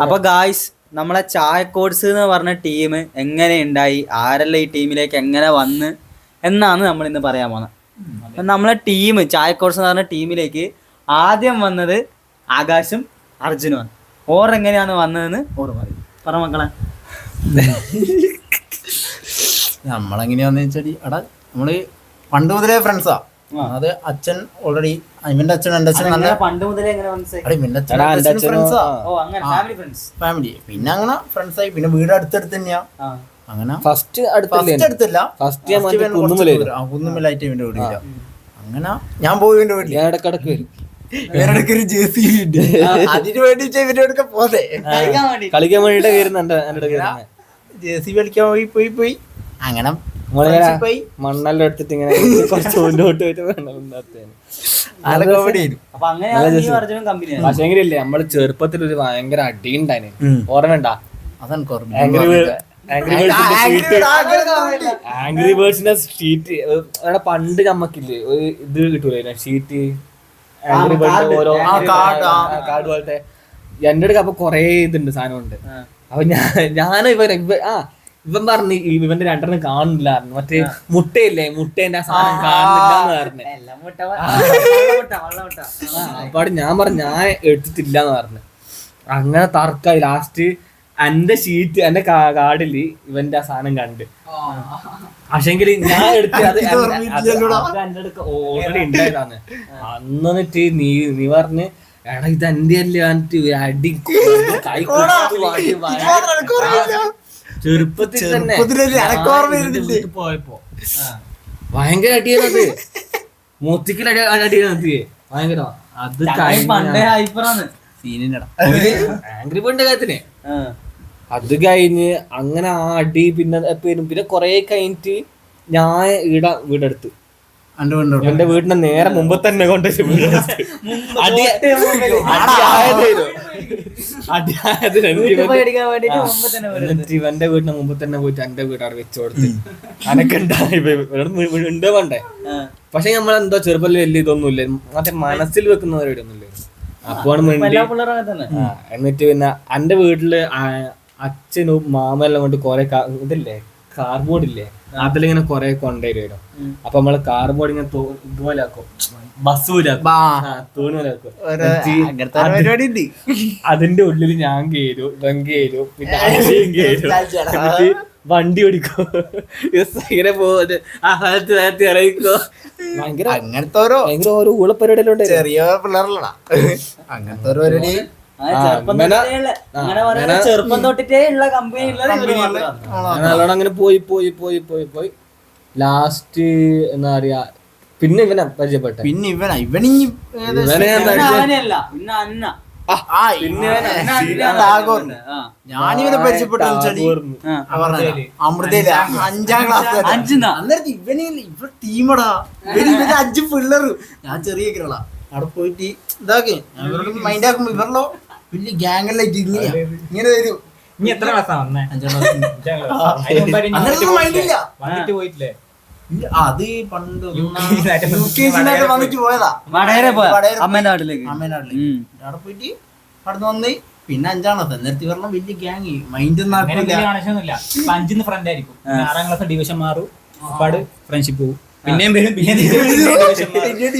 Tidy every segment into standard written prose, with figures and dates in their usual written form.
അപ്പൊ ഗായ്സ് നമ്മളെ ചായക്കോട്സ് എന്ന് പറഞ്ഞ ടീം എങ്ങനെ ഉണ്ടായി, ആരെല്ലാം ഈ ടീമിലേക്ക് എങ്ങനെ വന്ന് എന്നാണ് നമ്മൾ ഇന്ന് പറയാൻ പോകുന്നത്. നമ്മളെ ടീം ചായക്കോട്സ് എന്ന് പറഞ്ഞ ടീമിലേക്ക് ആദ്യം വന്നത് ആകാശും അർജുനുമാണ്. ഓരെങ്ങനെയാണ് വന്നതെന്ന് ഓർ പറയും. പറ മക്കളെ. നമ്മളെങ്ങനെയാന്ന് വെച്ചാൽ എടാ നമ്മള് പണ്ട് മുതലേ ഫ്രണ്ട്സാ. അത് അച്ഛൻ ഓൾറെഡി ഇവന്റെ അച്ഛൻ എന്റെ അച്ഛൻ നല്ല പണ്ട് മുതലേ ഫാമിലി. പിന്നെ അങ്ങനെ ഫ്രണ്ട്സായി. പിന്നെ വീട് അടുത്തടുത്ത് തന്നെയാ. അങ്ങനെ ഫസ്റ്റ് അടുത്തില്ല, കുന്നുമലായിട്ട് ഇവന്റെ വീടില്ല. അങ്ങനെ ഞാൻ പോയി ഇവന്റെ വീട്ടിൽ ഇടക്കിടക്ക് വരും. ഇവരുടെ ഒരു ജേഴ്സി അതിന് വേണ്ടി ഇവന്റെ അടുക്ക പോതെ കളിക്കാൻ വേണ്ടിട്ട് വരുന്നുണ്ട്. ജേഴ്സി കളിക്കാൻ പോയി അങ്ങനെ മണ്ണെല്ലാം എടുത്തിട്ട് ഇങ്ങനെ കുറച്ച് മുന്നോട്ട് പോയിട്ട് പക്ഷേങ്കിലേ നമ്മള് ചെറുപ്പത്തിൽ ഒരു ഭയങ്കര അടി ഉണ്ടായിരുന്നു. ഓർമ്മ ഉണ്ടാ? ആംഗ്രി ബേർഡ്സിന്റെ ഷീറ്റ് അവിടെ പണ്ട് നമ്മക്കില്ലേ ഒരു ഇത് കിട്ടൂല ഷീറ്റ് ആംഗ്രി ബേർഡ് ഓരോ കാർഡ് പോലത്തെ. എന്റെ അടുക്ക അപ്പൊ കൊറേ ഇതുണ്ട് സാധനമുണ്ട്. അപ്പൊ ഞാൻ ഇവൻ പറഞ്ഞു ഇവന്റെ രണ്ടെണ്ണം കാണില്ലായിരുന്നു. മറ്റേ മുട്ടയില്ലേ, മുട്ടേന്റെ ആ സാധനം കാണില്ലാന്ന് പറഞ്ഞു. അപ്പൊ ഞാൻ പറഞ്ഞു ഞാൻ എടുത്തിട്ടില്ലാന്ന് പറഞ്ഞു. അങ്ങനെ തർക്കായി. ലാസ്റ്റ് എന്റെ ഷീറ്റ് എന്റെ കാർഡില് ഇവന്റെ ആ സാധനം കണ്ട്. പക്ഷെങ്കിൽ ഞാൻ എടുത്ത് അത് എന്റെ അടുക്ക ഓൾറെഡി ഉണ്ടായതാണ്. അന്നിട്ട് നീ പറഞ്ഞ് എടാ ഇത് എന്റെ അല്ലേ അടി കൈ ചെറുപ്പത്തിൽ തന്നെ പോയപ്പോ ഭയങ്കര അടിയാണത്. മൊത്തിക്കൽ അടിയാണ് ഭയങ്കര. അത് ആംഗ്രി ബേർഡിന്റെ കാര്യത്തിന് അത് കഴിഞ്ഞ് അങ്ങനെ ആ അടി പിന്നെ കൊറേ കഴിഞ്ഞിട്ട് ഞാൻ വീടെടുത്ത് എന്റെ വീടിന്റെ നേരെ മുമ്പ് തന്നെ കൊണ്ടുവച്ച് ഇവന്റെ വീടിന്റെ മുമ്പ് തന്നെ പോയിട്ട് എന്റെ വീട് അവിടെ വെച്ചു കൊടുത്ത് അനക്കെ ഉണ്ട് വേണ്ടേ. പക്ഷെ നമ്മളെന്തോ ചെറുപ്പം വലിയ ഇതൊന്നുമില്ല, മറ്റേ മനസ്സിൽ വെക്കുന്ന പരിപാടി ഒന്നുമില്ല. അപ്പോഴാണ് എന്നിട്ട് പിന്നെ എന്റെ വീട്ടില് അച്ഛനും മാമെല്ലാം കൊണ്ട് കൊറേ ഇതില്ലേ കാർബോർഡ് ഇല്ലേ, അതിലിങ്ങനെ കൊറേ കൊണ്ടുവരും. അപ്പൊ നമ്മള് കാർബോർഡ് ഇങ്ങനെ ഇതുപോലെ ആക്കും, ബസ് പോലെ തൂണ് പോലെ ആക്കും. അതിന്റെ ഉള്ളിൽ ഞാൻ കേറും, ഇവൻ കേറും, പിന്നെ അച്ഛൻ കേറും, വണ്ടി ഓടിക്കോ, ഇങ്ങനെ പോകുന്നത് ആ സ്ഥലത്ത് ഇറങ്ങിക്കോ. ഭയങ്കര അങ്ങനത്തെ ഓരോ ഊളപ്പരിപാടിയിലുണ്ട്. ചെറിയ പിള്ളേരല്ലടാ അങ്ങനത്തെ ഒരു പരിപാടി. നല്ലോണം അങ്ങനെ പോയി ലാസ്റ്റ് എന്താ പറയാ പിന്നെ ഇവനെ പരിചയപ്പെട്ട. പിന്നെ ഞാനിവനെ പരിചയപ്പെട്ടു അമൃതയില് 5ാം ക്ലാസ്. ഇവ ടീമടാ, 5 പിള്ളേർ. ഞാൻ ചെറിയ കിരളാ. അവിടെ പോയിട്ട് ഇതാക്കി മൈൻഡ് ആക്കുമ്പോ ഇവരല്ലോ വലിയ ഗ്യാങ്ങല്ലായിട്ട് ഇങ്ങനെ വരും. അത് പണ്ട് UKG വന്നിട്ട് പോയതാ അമ്മേന്റെ നാട്ടിലേക്ക്. അവിടെ പോയിട്ട് അവിടെ വന്ന് പിന്നെ 5ാം ക്ലാസ്. നേരത്തെ ഇവരെല്ലാം വലിയ ഗ്യാങ് മൈൻഡ് ഒന്നും 5 ഫ്രണ്ട് ആയിരിക്കും. 6ാം ക്ലാസ് ഡിവിഷൻ മാറും, ഒരുപാട് ഫ്രണ്ട്ഷിപ്പ് പോകും, പിന്നെയും വരും, പിന്നെ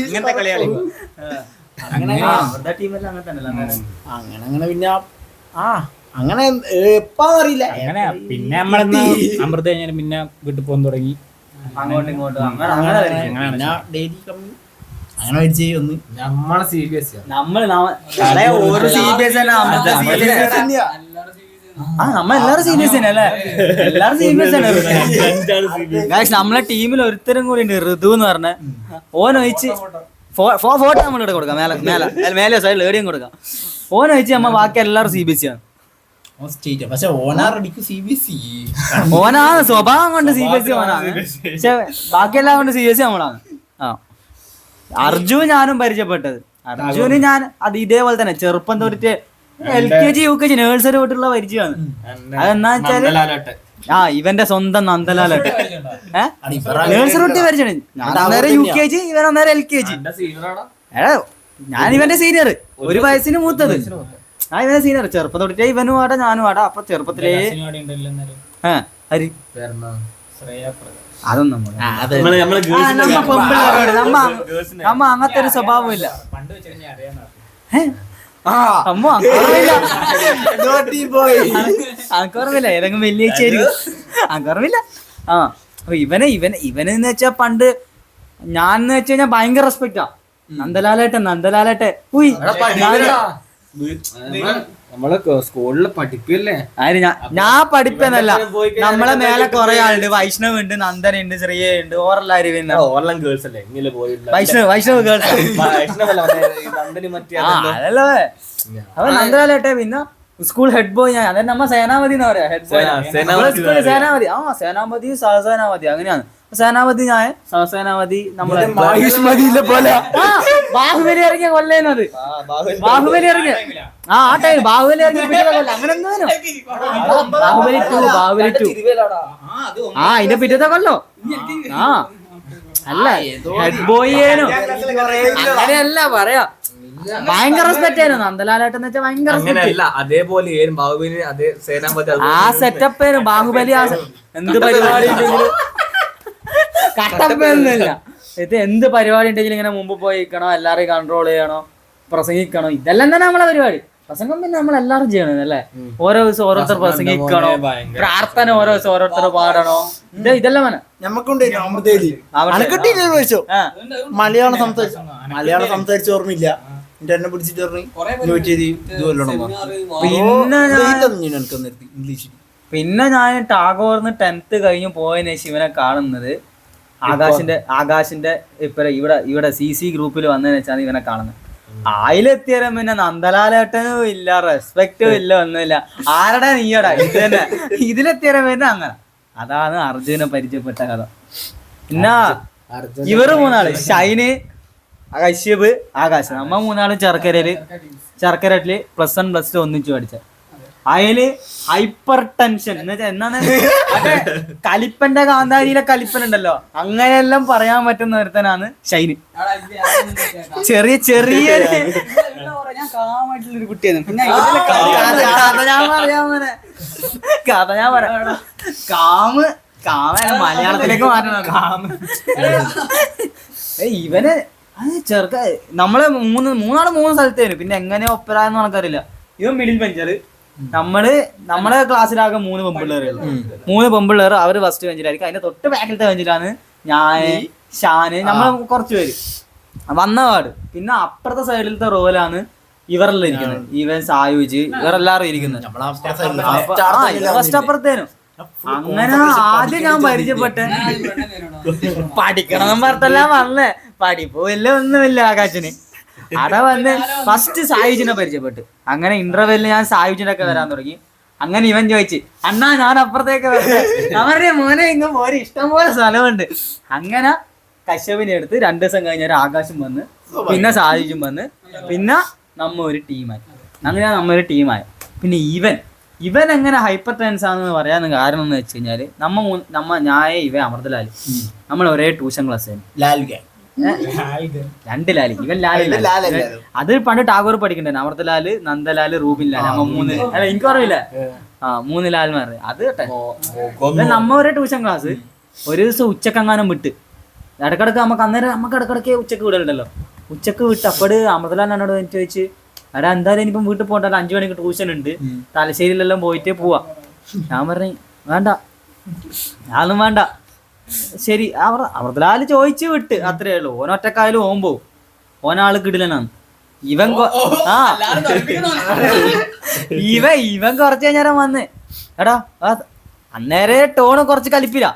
ഇങ്ങനത്തെ കളിയാണ്. അങ്ങനെ പിന്നെ അങ്ങനെ എപ്പാന്നറിയില്ല. അങ്ങനെ പിന്നെ നമ്മളെന്നാ അമൃത കഴിഞ്ഞാൽ പിന്നെ വീട്ടിൽ പോകാൻ തുടങ്ങി. അങ്ങോട്ടും ഇങ്ങോട്ടും അങ്ങനെ നമ്മളെ CBSE നമ്മളെല്ലാരും സീരിയസ് തന്നെ അല്ലേ? എല്ലാരും സീരിയസ് ആണ്. നമ്മളെ ടീമിൽ ഒരുത്തരും കൂടി ഉണ്ട്, ഋതു എന്ന് പറഞ്ഞ. ഓനൊഴിച്ച് ഫോട്ടോ നമ്മളിവിടെ കൊടുക്കാം, മേലെ സൈഡിൽ ഏടിയും കൊടുക്കാം. ഓനൊഴിച്ച് നമ്മ ബാക്കി എല്ലാവരും CBSE ആണ്. ഓനാണ് സ്വഭാവം കൊണ്ട് CBSE ഓനാണ്, പക്ഷെ ബാക്കിയെല്ലാം കൊണ്ട് CBSE നമ്മളാണ്. അർജുൻ ഞാനും പരിചയപ്പെട്ടത്. അർജുന് ഞാൻ അത് ഇതേപോലെ തന്നെ ചെറുപ്പം തൊട്ടിട്ട് LKG UKG നേഴ്സറി തൊട്ടുള്ള പരിചയമാണ്. അതെന്നാ വെച്ചാല് ഇവന്റെ സ്വന്തം നന്ദലാലട്ട് നേഴ്സറി തൊട്ട് പരിചയം. ഞാൻ അന്നേരം UKG, ഇവൻ അന്നേരം LKG. ഞാൻ ഇവന്റെ സീനിയർ, 1 വയസ്സിന് മൂത്തത്. ആ ഇവനെ സീനിയർ ചെറുപ്പം തൊട്ടിട്ടേ ഇവനും ആടാ ഞാനും ആടാ. അപ്പൊ ചെറുപ്പത്തിലേ ഹരി അതൊന്നും നമ്മ അങ്ങനത്തെ ഒരു സ്വഭാവമില്ല. അമ്മ അനക്കോർമില്ല, ഏതെങ്കിലും വെള്ളിയാഴ്ചയായിരിക്കും, അനക്കോർമില്ല. ആ അപ്പൊ ഇവനെന്ന് വെച്ചാ പണ്ട് ഞാൻ എന്ന് വെച്ച് കഴിഞ്ഞാൽ ഭയങ്കര റെസ്പെക്റ്റാ. നന്ദലാലേട്ടെ ഉയ് നമ്മളെ സ്കൂളില് പഠിപ്പില്ലേ? ഞാൻ പഠിപ്പെന്നല്ല, നമ്മളെ മേലെ കൊറേ ആളുണ്ട്. വൈഷ്ണവ് ഉണ്ട്, നന്ദന ഉണ്ട്, ശ്രീയ ഉണ്ട്, ഓരെല്ലാരും പിന്നെ ഓർലം ഗേൾസ് അല്ലേ ഇങ്ങനെ പോയില്ല. വൈഷ്ണവ് ഗേൾസ് അതല്ലേ. അപ്പൊ നന്ദലാലേട്ടെ പിന്നെ സ്കൂൾ ഹെഡ് ബോയ് ഞാൻ. അതെ നമ്മ സേനാപതി എന്ന് പറയാ. ഹെഡ് ബോയ് സേനാപതി. സേനാപതി സഹസേനാപതി അങ്ങനെയാണ്. സേനാപതി ഞാൻ, സഹസേനാപതി നമ്മളെ ബാഹുബലി ഇറങ്ങിയ കൊല്ലേന്നത്. ബാഹുബലി ഇറങ്ങിയ ആ ടൈം ബാഹുബലി ഇറങ്ങിയ കൊല്ലം അങ്ങനെ എന്തോ ബാഹുബലി 2 അതിന്റെ പിറ്റത്തെ കൊല്ലോ. ആ അല്ല ഹെഡ് ബോയിനോ അങ്ങനെയല്ല പറയാ. ഭയങ്കര റെസ്പെക്ട് ആയിരുന്നു നന്ദലാലേട്ടൻ എന്ന് വെച്ചാൽ. ഭയങ്കര അതേപോലെ ബാഹുബലി അതേ സേനാപതി ആ സെറ്റപ്പ് ആയിരുന്നു ബാഹുബലി. ആ എന്ത് പരിപാടി ഉണ്ടെങ്കിലും കട്ടപ്പൊന്നുമില്ല. ഇത് എന്ത് പരിപാടി ഉണ്ടെങ്കിലും ഇങ്ങനെ മുമ്പ് പോയി നിൽക്കണോ, എല്ലാരെയും കൺട്രോൾ ചെയ്യണോ, പ്രസംഗിക്കണോ, ഇതെല്ലാം തന്നെ നമ്മളെ പരിപാടി. പ്രസംഗം പിന്നെ നമ്മൾ എല്ലാവരും ചെയ്യണം അല്ലേ. ഓരോ ദിവസം ഓരോരുത്തർ പ്രസംഗിക്കണോ, പ്രാർത്ഥന ഓരോ ദിവസം ഓരോരുത്തർ പാടണോ, ഇതെല്ലാം വേണം. മലയാളം സംസാരിച്ച ഓർമ്മയില്ല. എന്നെ പിടിച്ചിട്ട് ഇംഗ്ലീഷ്. പിന്നെ ഞാൻ ടാഗോറിന് 10th കഴിഞ്ഞ് പോയതിനു ശേഷം ഇവനെ കാണുന്നത് ആകാശിന്റെ ഇപ്പൊ ഇവിടെ CC ഗ്രൂപ്പിൽ വന്നതിന് വെച്ചാണ് ഇവനെ കാണുന്നത്. അതിലെത്തിയാലും പിന്നെ നന്ദലാലേട്ടനും ഇല്ല, റെസ്പെക്റ്റും ഇല്ല, ഒന്നുമില്ല. ആരടാ നീയടാ ഇത് തന്നെ. ഇതിലെത്തിയാലും പിന്നെ അങ്ങനെ. അതാണ് അർജുനെ പരിചയപ്പെട്ട കഥ. പിന്നെ ഇവര് മൂന്നാള് ഷൈന്, കശ്യപ്, ആകാശ്, നമ്മ മൂന്നാളും ചെറുക്കരയില് +1 +2 ഒന്നിച്ചു പഠിച്ച. അതില് ഹൈപ്പർ ടെൻഷൻ എന്ന് വെച്ചാൽ എന്നാണ് കലിപ്പന്റെ കാന്താരിയിലെ കലിപ്പൻ ഉണ്ടല്ലോ, അങ്ങനെയെല്ലാം പറയാൻ പറ്റുന്ന ഒരുത്തനാണ് ഷൈന്. ചെറിയ കുട്ടിയാണ്. പിന്നെ കഥ ഞാൻ പറയാം. കാമ മലയാളത്തിലേക്ക് മാറ്റണം. ഇവന് ചെറുക്ക നമ്മളെ മൂന്നാള് 3 സ്ഥലത്തേനു. പിന്നെ എങ്ങനെ ഒപ്പരാന്ന് നമുക്കറിയില്ല. ഇവൻ മിഡിൽ ബെഞ്ചറ്. നമ്മളെ ക്ലാസ്സിലാകെ 3 പെമ്പിള്ളേരുള്ളൂ. 3 പെമ്പിള്ളേർ. അവര് ഫസ്റ്റ് ബെഞ്ചിലായിരിക്കും. അതിന്റെ തൊട്ട് ബാക്കിലത്തെ ബെഞ്ചിലാണ് ഞാന്, ഷാന്, നമ്മൾ കുറച്ച് പേര് വന്ന പാട്. പിന്നെ അപ്പുറത്തെ സൈഡിലത്തെ റോയിലാണ് ഇവരെല്ലാം ഇരിക്കുന്നത്. ഇവൻ, സായുജ്, ഇവരെല്ലാരും ഇരിക്കുന്നത് ഫസ്റ്റ് അപ്പുറത്തേനും. അങ്ങനെ ആദ്യം ഞാൻ പരിചയപ്പെട്ട പഠിക്കണം പറഞ്ഞെല്ലാം വന്നേ. പഠിപ്പോ ഇല്ല ഒന്നുമില്ല ആകാശിന്. അവിടെ വന്ന് ഫസ്റ്റ് സായുജിനെ പരിചയപ്പെട്ടു. അങ്ങനെ ഇന്റർവെല്ലിന് ഞാൻ സായുജിന്റെ ഒക്കെ വരാൻ തുടങ്ങി. അങ്ങനെ ഇവൻ ചോദിച്ചു, അണ്ണാ ഞാൻ അപ്പുറത്തേക്ക് വരട്ടെ? അവരുടെ മോനെ ഇങ്ങ് പോരെ, ഇഷ്ടംപോലെ സ്ഥലമുണ്ട്. അങ്ങനെ കശ്യപിനെ എടുത്ത് 2 ദിവസം കഴിഞ്ഞ ആകാശം വന്ന്, പിന്നെ സായുജും വന്ന്, പിന്നെ നമ്മ ഒരു ടീമായി. അങ്ങനെ നമ്മൊരു ടീമായി. പിന്നെ ഇവൻ എങ്ങനെ ഹൈപ്പർ ടെൻസ് ആണെന്ന് പറയാൻ കാരണം എന്ന് വെച്ച് കഴിഞ്ഞാല് ഞാൻ ഇവൻ അമൃതലാല് നമ്മൾ ഒരേ ട്യൂഷൻ ക്ലാസ് ആയിരുന്നു. 2 ലാലി. ഇവൻ ലാലി. അത് പണ്ട് ടാഗോർ പഠിക്കണ്ടേ. അമൃതലാല്, നന്ദലാല്, റൂബിൻ ലാല്. നമ്മ 3 അല്ല എനിക്ക് അറിയില്ല. 3 ലാൽമാർ. അത് കേട്ടെ നമ്മ ഒരേ ട്യൂഷൻ ക്ലാസ്. ഒരു ദിവസം ഉച്ചക്കെങ്ങാനും വിട്ട് ഇടക്കിടക്ക് നമുക്ക് ഇടക്കിടക്ക് ഉച്ചക്ക് വിടലുണ്ടല്ലോ. ഉച്ചക്ക് വിട്ട് അപ്പോഴ് അമൃതലാൽ എന്നോട് എനിക്ക് ചോദിച്ച്, എടാ എന്തായാലും ഇനിയിപ്പം വീട്ടിൽ പോകണ്ടല്ലോ, 5 മണിക്ക് ട്യൂഷൻ ഉണ്ട്, തലശ്ശേരിയിലെല്ലാം പോയിട്ട് പോവാ. ഞാൻ പറഞ്ഞു വേണ്ട, ഞാനൊന്നും വേണ്ട, ശരി. അമൃതലാല് ചോദിച്ചു വിട്ട്, അത്രേ ഉള്ളൂ. ഓനൊറ്റക്കായാലും ഓൻ പോവും. ഓനാള് കിടിലനാണ്. ഇവൻ കുറച്ച് കഴിഞ്ഞാൽ വന്ന്, എടാ അന്നേരെ ടോണ് കുറച്ച് കലിപ്പില്ല.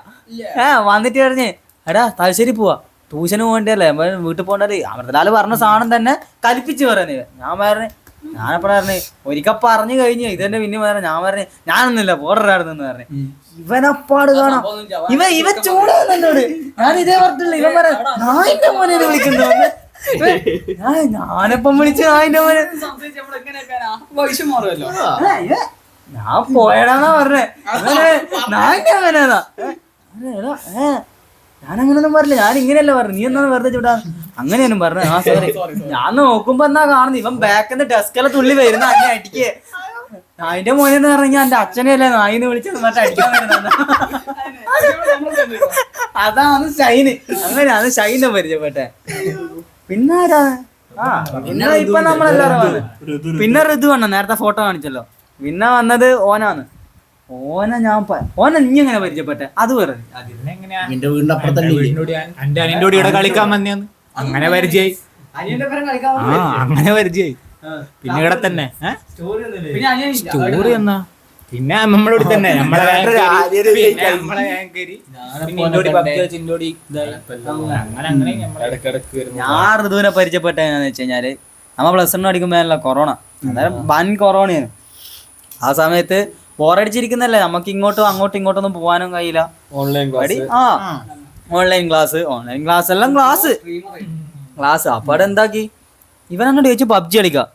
വന്നിട്ട് പറഞ്ഞ്, എടാ തലശ്ശേരി പോവാ, ട്യൂഷന് പോകണ്ടല്ലേ, വീട്ടിൽ പോകണ്ടല്ലേ. അമൃതലാല് പറഞ്ഞ സാധനം തന്നെ കലിപ്പിച്ച് പറയുന്നത്. ഞാനപ്പോ പറഞ്ഞു ഒരിക്കൽ പറഞ്ഞു കഴിഞ്ഞു ഇതെന്നെ പിന്നെ പറഞ്ഞു. ഞാൻ പറഞ്ഞു ഞാനൊന്നുമില്ല പോടറായിരുന്നു പറഞ്ഞു. ഇവനപ്പാട് കാണാം. ഇവൻ ചൂടാന്നോട്. ഞാൻ ഇതേ പറഞ്ഞില്ല. ഇവൻ പറയാ നായിന്റെ മോനെ വിളിക്കണ്ടോ? ഞാനിപ്പം വിളിച്ച് നായിന്റെ മോനെ. ഞാൻ പോയടാന്നാ പറഞ്ഞേ. നായിന്റെ മോനേതാ? ഞാൻ അങ്ങനെയൊന്നും പറഞ്ഞില്ല, ഞാൻ ഇങ്ങനെയല്ല പറഞ്ഞു, നീ എന്നാണ് വെറുതെ ചൂടാ അങ്ങനെയൊന്നും പറഞ്ഞു. ആ സോറി. ഞാൻ നോക്കുമ്പോ എന്നാ കാണുന്നു ഇവൻ ബാക്കിന്ന് ഡെസ്കെല്ലാം തുള്ളി വരുന്ന അന്നെ അടിക്കേ. അതിന്റെ മോനെന്ന് പറഞ്ഞാൽ എന്റെ അച്ഛനെയല്ലേ നായിന്ന് വിളിച്ചത് മറ്റേ അടിക്കാൻ വരുന്ന. അതാണ് ഷൈന്. അങ്ങനെയാണ് ഷൈനെ പരിചയപ്പെട്ടെ. പിന്നെ ആരാ? പിന്നെ ഇപ്പൊ നമ്മളെല്ലാരും വന്ന്. പിന്നെ ഋതു വന്ന നേരത്തെ ഫോട്ടോ കാണിച്ചല്ലോ. പിന്നെ വന്നത് ഓനാണ്. ഓനെ നീ എങ്ങനെ പരിചയപ്പെട്ടെ അത് പറഞ്ഞു. എന്റെ വീടിന്റെ അപ്പുറത്തല്ലേ എന്റെ അനിയന്റെ കൂടെ ഇവിടെ കളിക്കാൻ വന്നേന്ന് അങ്ങനെ പരിചയായി. അങ്ങനെ പരിചയായി. പിന്നെ ഇവിടെ തന്നെ സ്റ്റോറി എന്നാ പിന്നെ നമ്മളോട് തന്നെ ഞാൻ ഋതുവിനെ പരിചയപ്പെട്ട എങ്ങനെയാന്ന് വെച്ച് കഴിഞ്ഞാല് നമ്മ +1 പഠിക്കുമ്പോഴല്ല കൊറോണ, അന്നേരം വൻ കൊറോണയാണ്. ആ സമയത്ത് ബോറടിച്ചിരിക്കുന്നല്ലേ, നമുക്ക് അങ്ങോട്ടും ഇങ്ങോട്ടൊന്നും പോകാനും കഴിയില്ല. ഓൺലൈൻ ക്ലാസ് എല്ലാം ക്ലാസ്. അപ്പൊ അവിടെ എന്താക്കി ഇവൻ അങ്ങോട്ട് ചോദിച്ചു പബ്ജി കളിക്കാം.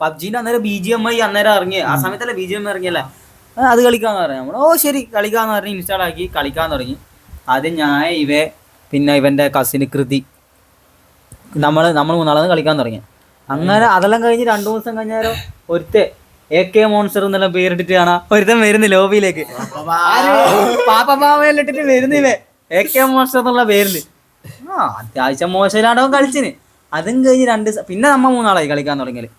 പബ്ജിന്റെ അന്നേരം BGMI അന്നേരം ഇറങ്ങിയ ആ സമയത്തല്ലേ BGMI ഇറങ്ങിയല്ലേ, അത് കളിക്കാന്ന് പറഞ്ഞു. നമ്മൾ ഓ ശരി കളിക്കാന്ന് പറഞ്ഞ് ഇൻസ്റ്റാൾ ആക്കി കളിക്കാൻ തുടങ്ങി. ആദ്യം ഞാൻ പിന്നെ ഇവന്റെ കസിന് കൃതി നമ്മൾ മൂന്നാളന്ന് കളിക്കാൻ തുടങ്ങി. അങ്ങനെ അതെല്ലാം കഴിഞ്ഞ് 2 ദിവസം കഴിഞ്ഞാലോ ഒരുത്തെ AK മോൺസ്റ്റർ എന്നെല്ലാം പേരിട്ടിട്ട് കാണാ ഒരുത്തൻ വരുന്നു ലോബിയിലേക്ക്. പാപ്പമാവയിലിട്ടിട്ട് വരുന്നിവേ AK മോൺസ്റ്റർ എന്നുള്ള പേരില്. അത്യാവശ്യം മോശമില്ലാണ്ടവൻ കളിച്ചിന്. അതും കഴിഞ്ഞ് 2 ദിവസം പിന്നെ നമ്മ 3 ആളായി കളിക്കാൻ തുടങ്ങിയത്.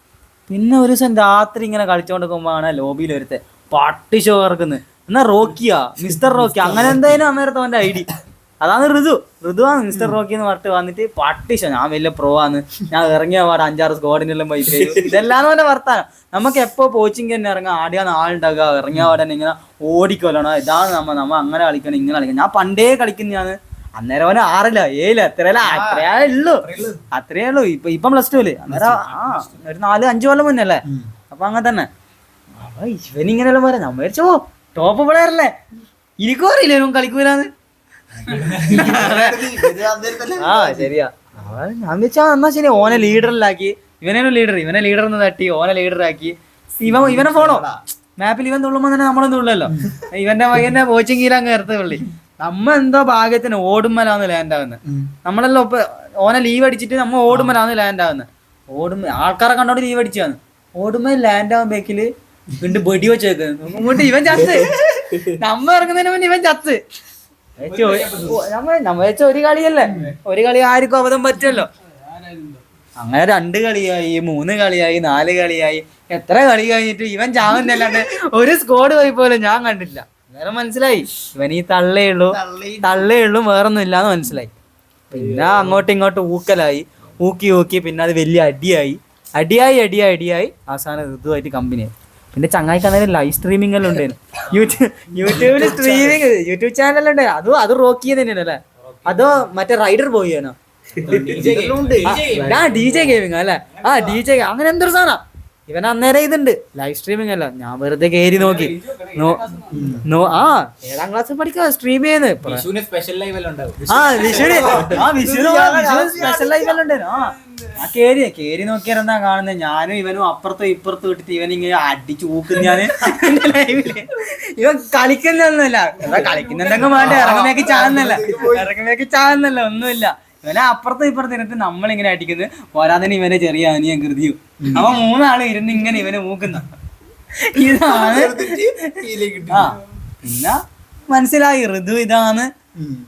പിന്നെ ഒരു ദിവസം രാത്രി ഇങ്ങനെ കളിച്ചോണ്ടിരിക്കുമ്പോഴാണ് ലോബിയിൽ ഒരുത്തെ പട്ടി ഷോ ഇറക്കുന്നത്. എന്നാ റോക്കിയാ മിസ്റ്റർ റോക്കി അങ്ങനെ എന്തായാലും അന്നേരത്തെ അവന്റെ ID. അതാണ് ഋതുവാണ് മിസ്റ്റർ റോക്കി എന്ന് പറഞ്ഞിട്ട് വന്നിട്ട് പട്ടി ഷോ. ഞാൻ വലിയ പ്രോ ആണ്, ഞാൻ ഇറങ്ങിയ പാട് 5-6 സ്ക്വാഡിനെല്ലാം പൈസ ഇതെല്ലാം അവന്റെ വർത്താനം. നമുക്ക് എപ്പോ കോച്ചിങ് തന്നെ ഇറങ്ങാം, ആടിയാണ് ആളുണ്ടാകുക, ഇറങ്ങിയ പാടന്നെ ഇങ്ങനെ ഓടിക്കൊല്ലണം, ഇതാണ് നമ്മ അങ്ങനെ കളിക്കണം ഇങ്ങനെ കളിക്കണം. ഞാൻ പണ്ടേ കളിക്കുന്നതാണ്. അന്നേരം അവന് 6 7 അത്രേ ഉള്ളൂ. ഇപ്പം +2 അന്നേരം ഒരു 4-5 കൊല്ലം മുന്നല്ലേ. അപ്പൊ അങ്ങനെ തന്നെ അപ്പൊ ഇവനിങ്ങനെല്ലാം പറയാം. നമ്മ വിചാരിച്ചോ ടോപ്പ് പ്ലെയറല്ലേ, എനിക്കും അറിയില്ല ഇവൻ കളിക്കൂലെന്ന്. ശരിയാ. ഞാൻ വെച്ചാ എന്നാ ശരി ഓനെ ലീഡറിലാക്കി. ഇവനെ ലീഡർ എന്ന് തട്ടി ഓനെ ലീഡറാക്കി. ഇവനെ ഫോണോ മാപ്പിൽ ഇവൻ തുള്ളുമ്പോ തന്നെ നമ്മളൊന്നും തുള്ളല്ലോ. ഇവന്റെ കോച്ചിങ് കീഴങ്ങ് നേരത്തെ തുള്ളി. നമ്മ എന്തോ ഭാഗ്യത്തിന് ഓടുമ്പലാന്ന് ലാൻഡ് ആവുന്നത്. നമ്മളെല്ലാം ഓനെ ലീവ് അടിച്ചിട്ട് നമ്മ ഓടുമ്പലാന്ന് ലാൻഡ് ആവുന്നത്. ആൾക്കാരെ കണ്ടോണ്ട് ലീവ് അടിച്ചാന്ന് ഓടുമ്പോ ലാൻഡ് ആവാൻ ബേക്കില് വീണ്ടും വെടി വെച്ചേക്കുന്നു. ഇങ്ങോട്ട് ഇവൻ ചത്ത്. നമ്മ ഇറങ്ങുന്നതിന് മുന്നേ ഇവൻ ചത്ത്. നമ്മ വെച്ച ഒരു കളി ആർക്കും അബദ്ധം പറ്റുമല്ലോ. അങ്ങനെ 2 കളിയായി 3 കളിയായി 4 കളിയായി. എത്ര കളി കഴിഞ്ഞിട്ട് ഇവൻ ചാവുന്നല്ലാണ്ട് ഒരു സ്കോഡ് പോയി പോലും ഞാൻ കണ്ടില്ല. വേറെ മനസ്സിലായി ഇവൻ ഈ തള്ളേ ഉള്ളൂ വേറൊന്നും ഇല്ലാന്ന് മനസ്സിലായി. പിന്നെ അങ്ങോട്ടും ഇങ്ങോട്ടും ഊക്കി പിന്നെ അത് വലിയ അടിയായി അവസാനം ഋതുവായിട്ട് കമ്പനിയായി. പിന്നെ ചങ്ങായിക്ക് അന്നേരം ലൈവ് സ്ട്രീമിംഗ് എല്ലാം ഉണ്ടായിരുന്നു. യൂട്യൂബ് ചാനൽ ഉണ്ട്. അത് റോക്കി തന്നെയാണല്ലേ, അതോ മറ്റേ റൈഡർ പോയിയാണോ? DJ ഗെയിമിങ് അല്ലേ? DJ അങ്ങനെ എന്തൊരു സാധനം. ഇവൻ അന്നേരം ഇതുണ്ട് ലൈവ് സ്ട്രീമിംഗ് അല്ല. ഞാൻ വെറുതെ കയറി നോക്കി. 7ാം ക്ലാസ്സിൽ പഠിക്കുക സ്ട്രീം ചെയ്യുന്നത്. സ്പെഷ്യൽ ലൈവ് എല്ലാം ഉണ്ടാവും. സ്പെഷ്യൽ ലൈവ് എല്ലാം ഉണ്ടായിരുന്നു. കേറി നോക്കിയാരെന്താ കാണുന്നത്, ഞാനും ഇവനും അപ്പുറത്തും ഇപ്പുറത്തും ഇട്ടിട്ട് ഇവനിങ്ങനെ അടിച്ചു ഊക്കുന്നു. ഞാന് ഇവൻ കളിക്കുന്നൊന്നുമില്ല. കളിക്കുന്നുണ്ടെങ്കിൽ വേണ്ട, ഇറങ്ങുന്നേക്ക് ചാകുന്നല്ല ഒന്നുമില്ല. ഇവനെ അപ്പുറത്തും ഇപ്പുറത്തും ഇരുന്നിട്ട് നമ്മളിങ്ങനെ അടിക്കുന്നത്. പോരാതിന് ഇവനെ ചെറിയ അനിയൻ കൃതിയും അവൻ 3 ആള് ഇരുന്ന് ഇങ്ങനെ ഇവനെ ഊക്കുന്ന. ഇതാണ് പിന്നെ മനസ്സിലായി ഋതു ഇതാണ്.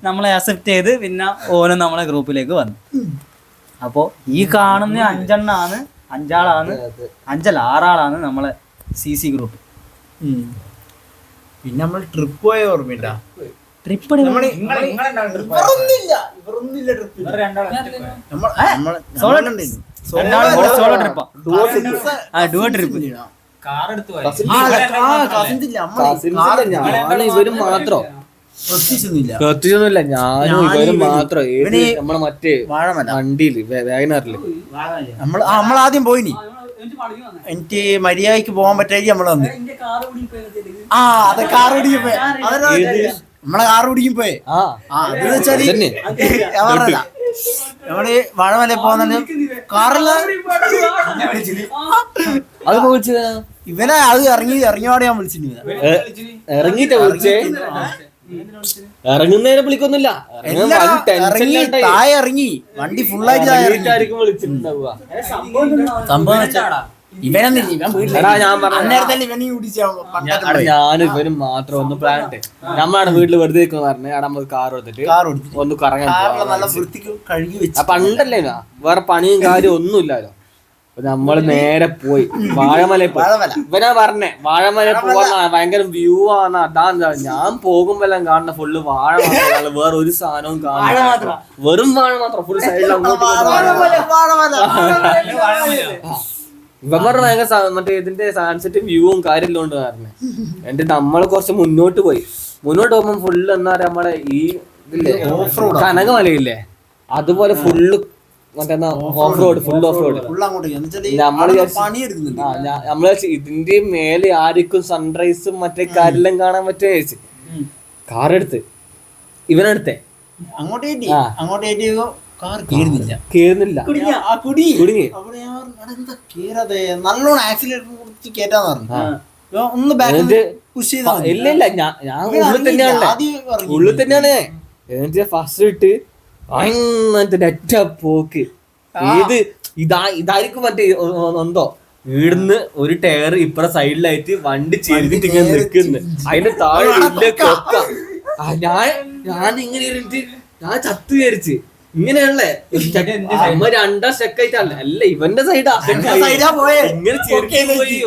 നമ്മളെ അക്സെപ്റ്റ് ചെയ്ത് പിന്നെ ഓനും നമ്മളെ ഗ്രൂപ്പിലേക്ക് വന്നു. അപ്പോ ഈ കാണുന്ന 6 ആളാണ് നമ്മളെ CC ഗ്രൂപ്പ്. പിന്നെ നമ്മൾ ട്രിപ്പ് പോയ ഓർമ്മയില്ല. ട്രിപ്പ് സോളോ ട്രിപ്പാ. Duo trip. ഇവരും മാത്രം പ്രത്യേകിച്ചൊന്നുമില്ല. ഞാനും ഇവരും മാത്രം നമ്മളെ മറ്റേ വണ്ടിയില് വാഗനറില് നമ്മളാദ്യം പോയിനി. എനിക്ക് മര്യാദക്ക് പോകാൻ പറ്റായി നമ്മള് വന്ന് അതെ കാർ ഓടിക്കും പോയി. നമ്മളെ കാർ ഓടിക്കും പോയെ. അതെന്ന് വെച്ചാല് നമ്മള് വാഴമല പോകുന്ന കാറില് അത് ഇവനെ അത് ഇറങ്ങിയോടെ ഞാൻ വിളിച്ചിട്ട് ഇറങ്ങിട്ടാ വിളിച്ചേ. ഇറങ്ങുന്നതിനെ വിളിക്കൊന്നുമില്ല. ഇറങ്ങി താഴെ ഇറങ്ങി വണ്ടി ഫുള്ളായിട്ട് താഴെ ഇറങ്ങി. വിളിച്ചിട്ടുണ്ടാവുക. സംഭവം ഇവനൊന്നില്ല, ഇവൻ എടാ, ഞാൻ പറഞ്ഞ അന്നേരത്തല്ലേ ഇവനെ കുടിച്ച ഞാനും ഇവനും മാത്രം ഒന്ന് പ്ലാൻ ഇട്ട് നമ്മളാണ് വീട്ടില് വെറുതെ നിൽക്കുന്ന പറഞ്ഞ് അവിടെ നമുക്ക് കാർ എടുത്തിട്ട് കാർ ഓടിച്ചിട്ട് ഒന്ന് കറങ്ങാൻ നല്ല വൃത്തിക്ക് കഴുകി വെച്ച് പണ്ടല്ലേ വേറെ പണിയും കാര്യം ഒന്നും ഇല്ലല്ലോ. നമ്മള് നേരെ പോയി വാഴമല പോയി. ഇവനാ പറഞ്ഞേ വാഴമല പോവാ ഭയങ്കര വ്യൂ ആണ്. അതാ ഞാൻ പോകുമ്പോഴെല്ലാം കാണുന്ന ഫുള്ള് വാഴ മാത്രമല്ല, വേറെ ഒരു സാധനവും കാണുന്നില്ല. വെറും വാഴ മാത്രം ഫുൾ സൈഡിൽ ഇവന്മാർ ഭയങ്കര മറ്റേ ഇതിന്റെ സൺസെറ്റും വ്യൂവും കാര്യമെല്ലാം ഉണ്ട് പറഞ്ഞേ. എന്നിട്ട് നമ്മള് കുറച്ച് മുന്നോട്ട് പോകുമ്പോ ഫുള്ള് എന്താ പറയാ നമ്മളെ ഈ ഇതില്ലേ കനകമലയില്ലേ അതുപോലെ ഫുള്ള് മറ്റേ off road full off road. നമ്മള് ഇതിന്റെ മേലെ ആർക്കും സൺറൈസും മറ്റേ കാര്യമെല്ലാം കാണാൻ പറ്റുക ചോദിച്ചു. കാറെടുത്ത് ഇവനെടുത്തേ കേറുന്നില്ല, കുടുങ്ങി. നല്ലോണം ആക്സിഡന്റ് കേറ്റാന്ന് പറഞ്ഞു. ഒന്ന് ഇല്ല ഞാൻ ഉള്ളിൽ തന്നെയാണ്. എന്നിട്ട് ഫസ്റ്റ് ഇട്ട് ഒറ്റ പോക്ക്. ഇതായിരിക്കും മറ്റേ എന്തോ വീടിന്ന് ഒരു ടയർ ഇപ്പറ സൈഡിലായിട്ട് വണ്ടി ചെരിഞ്ഞിട്ട് ഇങ്ങനെ നിൽക്കുന്നു. അതിന്റെ താഴെ വലിയ കൊക്ക. ഞാൻ ഇങ്ങനെ ഇരുന്നിട്ട് ഞാൻ ചത്തു വിചാരിച്ച്. ഇങ്ങനെയാണല്ലേ നമ്മ രണ്ടാം സ്റ്റെക്കായിട്ടല്ല, അല്ല ഇവന്റെ സൈഡാ ഇങ്ങനെ ചെറുക്കി പോയി.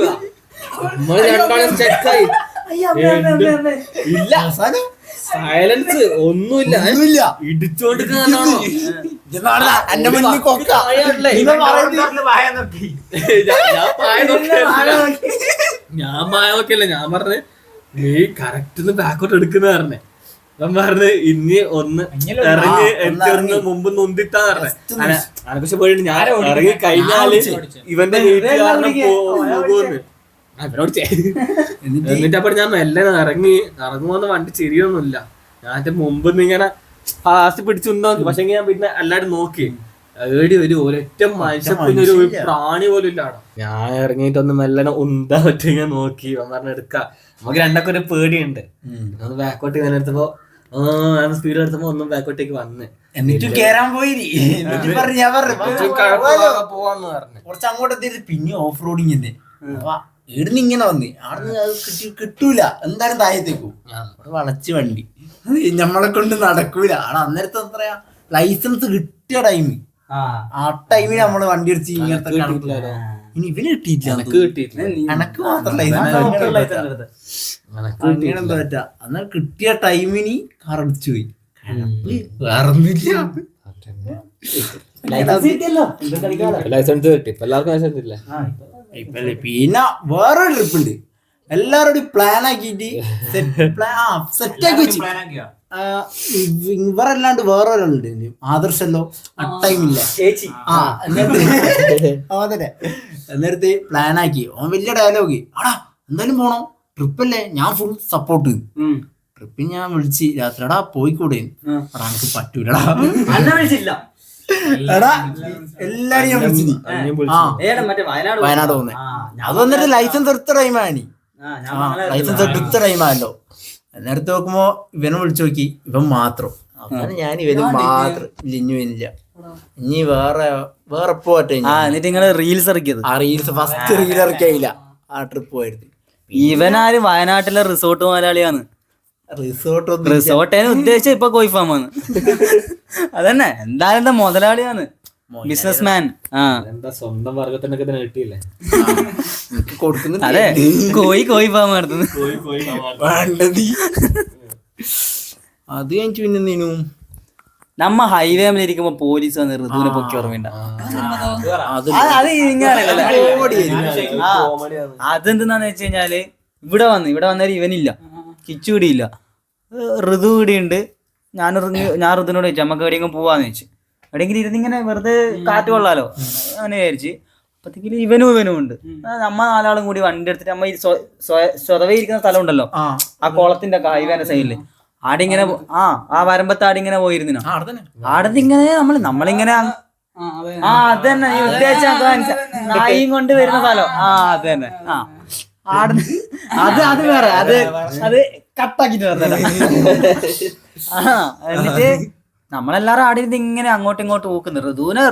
നമ്മള് രണ്ടാളും സ്റ്റെക്കായി. ഇല്ല സൈലൻസ് ഒന്നുമില്ല, ഇടിച്ചോണ്ടിരിക്കുന്നതാണോ. ഞാൻ മായ നോക്കിയല്ല, ഞാൻ പറഞ്ഞ് നീ കറക്റ്റ് ബാക്കോട്ട് എടുക്കുന്ന പറഞ്ഞേ. ഞാൻ പറഞ്ഞ് ഇനി ഒന്ന് ഇറങ്ങി എനിക്കൊന്ന് മുമ്പ് നൊന്തിട്ടാ പറഞ്ഞേ. പക്ഷെ പോയിട്ട് ഞാൻ ഇറങ്ങി കഴിഞ്ഞാല് ഇവന്റെ വീട്ടുകാരനെ പോകുമെന്ന് അവനോട്. എന്നിട്ട് അപ്പോൾ ഞാൻ മെല്ലെ ഇറങ്ങുമ്പോന്ന് വണ്ടി ചെറിയൊന്നുമില്ല. ഞാൻ മുമ്പ് ഇങ്ങനെ ഫാസ്റ്റ് പിടിച്ചുണ്ടോ, പക്ഷെ ഞാൻ പിന്നെ എല്ലാരും നോക്കി ഏടി ഒരു ഒരൊറ്റ മനുഷ്യപ്പിന് ഒരു പ്രാണി പോലും ഇല്ലാടോ. ഞാൻ ഇറങ്ങിയിട്ടൊന്ന് മെല്ലനെ ഉന്താ പറ്റി ഞാൻ നോക്കി. പറഞ്ഞ എടുക്കാം, നമുക്ക് രണ്ടൊക്കെ ഒരു പേടിയുണ്ട്. ഒന്ന് ബാക്കോട്ട് ഞാൻ എടുത്തപ്പോ സ്പീഡ് എടുത്തപ്പോ ഒന്നും ബാക്കോട്ടേക്ക് വന്ന് എന്നിട്ട് കേറാൻ പോയി. പോവാന്ന് പറഞ്ഞു. കുറച്ച് അങ്ങോട്ട് എത്തിയിട്ട് പിന്നെ ഓഫ് റോഡിങ് തന്നെ ഇവിടുന്ന് ഇങ്ങനെ വന്ന് അവിടുന്ന് അത് കിട്ടൂല, എന്തായാലും താഴത്തേക്കു വളച്ച് വണ്ടി നമ്മളെ കൊണ്ട് നടക്കൂല. അവിടെ അന്നേരത്തെ എത്രയാ ലൈസൻസ് കിട്ടിയ ടൈം, ആ ടൈമിൽ നമ്മള് വണ്ടി അടിച്ച് ഇങ്ങനത്തെ ഇനി ഇവന് കിട്ടിയിട്ടില്ല. എനക്ക് മാത്രം ലൈസൻസ് എന്താ പറ്റാ. എന്നാൽ കിട്ടിയ ടൈമിന് കാർ അടിച്ചു പോയി. വേറൊന്നുമില്ല, ലൈസൻസ് കിട്ടി. ഇപ്പൊ എല്ലാവർക്കും ലൈസൻസ് ഇല്ല. പിന്നെ വേറൊരു ട്രിപ്പ് ഉണ്ട്, എല്ലാവരോടും പ്ലാൻ ആക്കിട്ട് സെറ്റ് ആക്കി വെച്ചു. ഇവരല്ലാണ്ട് വേറൊരാളുണ്ട് ആദർശല്ലോ ആ ടൈമില്ല എന്നിട്ട് പ്ലാൻ ആക്കി. അവൻ വലിയ ഡയലോഗ്, ആടാ എന്തായാലും പോണോ, ട്രിപ്പല്ലേ, ഞാൻ ഫുൾ സപ്പോർട്ട്. ട്രിപ്പിന് ഞാൻ വിളിച്ച് രാത്രി, എടാ പോയിക്കൂടെ, എനിക്ക് പറ്റൂലടാ. എല്ലാരും ഞാൻ വിളിച്ചു. വയനാട് പോകുന്നത് അത് വന്നിട്ട് ലൈസൻസ് എടുത്ത ടൈമാണ്. ലൈസൻസ് എടുത്ത ടൈമാണല്ലോ. നേരത്തെ നോക്കുമ്പോ ഇവനെ വിളിച്ചു നോക്കി, ഇവൻ മാത്രം. അങ്ങനെ ഞാൻ ഇവന് മാത്രം ഇല്ല. ഇനി വേറെ പോട്ടെ. എന്നിട്ട് നിങ്ങള് റീൽസ് ഇറക്കിയത്, ആ റീൽസ് ഫസ്റ്റ് റീൽ ഇറക്കിയില്ല ആ ട്രിപ്പ് പോയത്. ഇവനാര് വയനാട്ടിലെ റിസോർട്ട് മുതലാളിയാണ്. റിസോർട്ടേന് ഉദ്ദേശിച്ച ഇപ്പൊ കോയിഫാമാണ്. അതന്നെ എന്തായാലും എന്താ മുതലാളിയാണ്, ബിസിനസ് മാൻ. എന്താ സ്വന്തം വർഗത്തിനൊക്കെ തന്നെ കിട്ടിയില്ലേ കൊടുക്കുന്നത്. അതെ, കോയിഫാം നടത്തുന്നു. അത് കഴിഞ്ഞിട്ട് പിന്നെ നീനും നമ്മ ഹൈവേ ഇരിക്കുമ്പോ പോലീസ് വന്ന് ഋതുവിനെ പൊക്കി ഓർമ്മയുണ്ട. അതെന്താന്ന് വെച്ച് കഴിഞ്ഞാല് ഇവിടെ വന്നാലും ഇവനില്ല, കിച്ചു ഇടിയില്ല, ഋതു ഇടിയുണ്ട്. ഞാൻ ഋതുവിനോട് ചോദിച്ചു നമുക്ക് എവിടെയെങ്കിലും പോവാന്ന് ചോദിച്ചു. എവിടെയെങ്കിലും ഇരുന്നിങ്ങനെ വെറുതെ കാറ്റ് കൊള്ളാലോ അങ്ങനെ വിചാരിച്ച്. അപ്പത്തേക്കും ഇവനും ഉണ്ട്. നമ്മ നാലാളും കൂടി വണ്ടി എടുത്തിട്ട് നമ്മ ഈ സ്വതവേ ഇരിക്കുന്ന സ്ഥലം ഉണ്ടല്ലോ, ആ കുളത്തിന്റെ ഹൈവേന്റെ സൈഡില് ആടെ ഇങ്ങനെ ആ വരമ്പത്ത് ആടെ ഇങ്ങനെ പോയിരുന്ന ആടെ ഇങ്ങനെ നമ്മളിങ്ങനെ അത് തന്നെ ഈ ഉദ്ദേശിച്ച നായും കൊണ്ട് വരുന്ന സ്ഥലം. അത് തന്നെ. അത് വേറെ അത് കട്ടാക്കിട്ട് പറഞ്ഞതാ. എന്നിട്ട് നമ്മളെല്ലാരും ആടിയിരുന്ന് ഇങ്ങനെ അങ്ങോട്ടും ഇങ്ങോട്ടും ഊക്കുന്നു.